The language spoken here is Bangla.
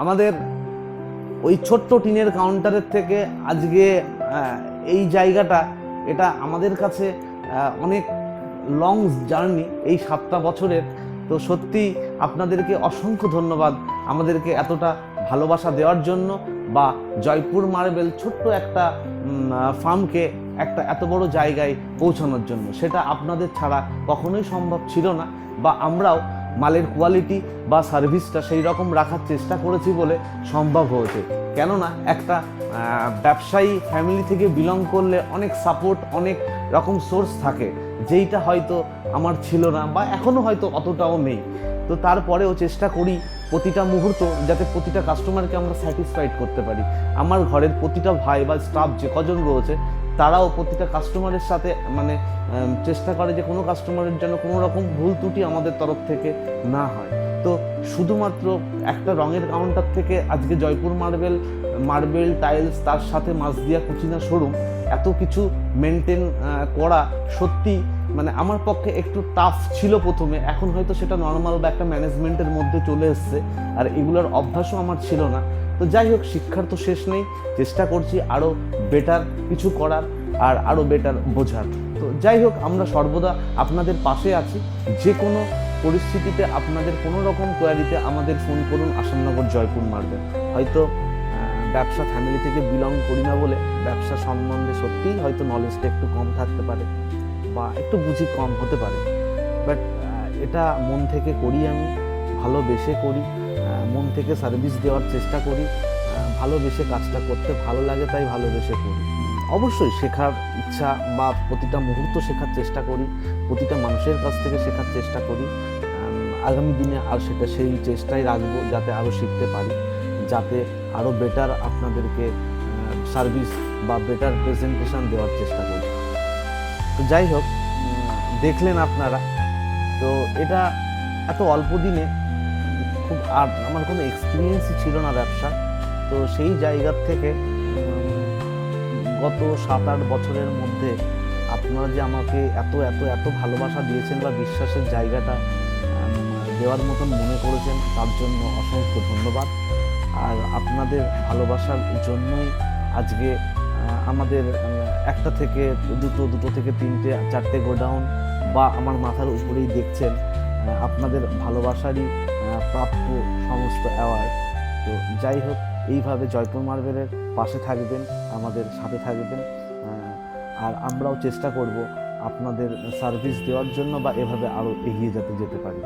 আমাদের ওই ছোট্ট টিনের কাউন্টারের থেকে আজকে এই জায়গাটা, এটা আমাদের কাছে অনেক লং জার্নি এই 7টা বছরের। তো সত্যি আপনাদেরকে অসংখ্য ধন্যবাদ আমাদেরকে এতটা ভালোবাসা দেওয়ার জন্য, বা জয়পুর মার্বেল ছোট্ট একটা ফার্মকে একটা এত বড় জায়গায় পৌঁছানোর জন্য। সেটা আপনাদের ছাড়া কখনোই সম্ভব ছিল না, বা আমরাও মালের কোয়ালিটি বা সার্ভিসটা সেই রকম রাখার চেষ্টা করেছি বলে সম্ভব হয়েছে। কেননা একটা ব্যবসায়ী ফ্যামিলি থেকে বিলং করলে অনেক সাপোর্ট, অনেক রকম সোর্স থাকে, যেইটা হয়তো আমার ছিল না, বা এখনও হয়তো অতটাও নেই। তো তারপরেও চেষ্টা করি প্রতিটা মুহূর্ত যাতে প্রতিটা কাস্টমারকে আমরা স্যাটিসফাইড করতে পারি। আমার ঘরের প্রতিটা ভাই বা স্টাফ যে কজন রয়েছে, তারাও প্রতিটা কাস্টমারের সাথে মানে চেষ্টা করে যে কোনো কাস্টমারের যেন কোনো রকম ভুল ত্রুটি আমাদের তরফ থেকে না হয়। তো শুধুমাত্র একটা রঙের কাউন্টার থেকে আজকে জয়পুর মার্বেল টাইলস, তার সাথে মাঝদিয়া কুচিনা শোরুম, এত কিছু মেনটেন করা সত্যি মানে আমার পক্ষে একটু টাফ ছিল প্রথমে। এখন হয়তো সেটা নর্মাল বা একটা ম্যানেজমেন্টের মধ্যে চলে এসছে, আর এগুলোর অভ্যাসও আমার ছিল না। তো যাই হোক, শিক্ষার তো শেষ নেই, চেষ্টা করছি আরও বেটার কিছু করার আর আরও বেটার বোঝার। তো যাই হোক, আমরা সর্বদা আপনাদের পাশে আছি। যে কোনো পরিস্থিতিতে আপনাদের কোনো রকম কোয়ারিতে আমাদের ফোন করুন। আসামনগর জয়পুর মার্বেল। হয়তো ব্যবসা ফ্যামিলি থেকে বিলং করি না বলে ব্যবসা সম্বন্ধে সত্যিই হয়তো নলেজটা একটু কম থাকতে পারে, বা একটু বুঝি কম হতে পারে, বাট এটা মন থেকে করি, আমি ভালোবেসে করি, মন থেকে সার্ভিস দেওয়ার চেষ্টা করি, ভালোবেসে কাজটা করতে ভালো লাগে তাই ভালোবেসে করি। অবশ্যই শেখার ইচ্ছা, বা প্রতিটা মুহূর্ত শেখার চেষ্টা করি, প্রতিটা মানুষের কাছ থেকে শেখার চেষ্টা করি। আগামী দিনে আর সেটা সেই চেষ্টাই রাখবো যাতে আরও শিখতে পারি, যাতে আরও বেটার আপনাদেরকে সার্ভিস বা বেটার প্রেজেন্টেশন দেওয়ার চেষ্টা করি। তো যাই হোক, দেখলেন আপনারা, তো এটা এত অল্প দিনে খুব, আর আমার কোনো এক্সপিরিয়েন্সই ছিল না ব্যবসা। তো সেই জায়গার থেকে গত 7-8 বছরের মধ্যে আপনারা যে আমাকে এত এত এত ভালোবাসা দিয়েছেন, বা বিশ্বাসের জায়গাটা দেওয়ার মতন মনে করেছেন, তার জন্য অসংখ্য ধন্যবাদ। আর আপনাদের ভালোবাসার জন্যই আজকে আমাদের একটা থেকে দুটো থেকে তিনটে চারটে গোডাউন, বা আমার মাথার উপরেই দেখছেন আপনাদের ভালোবাসারই প্রাপ্য সমস্ত অ্যাওয়ার্ড। তো যাই হোক, এইভাবে জয়পুর মার্বেলের পাশে থাকবেন, আমাদের সাথে থাকবেন, আর আমরাও চেষ্টা করব আপনাদের সার্ভিস দেওয়ার জন্য, বা এভাবে আরও এগিয়ে যেতে পারি।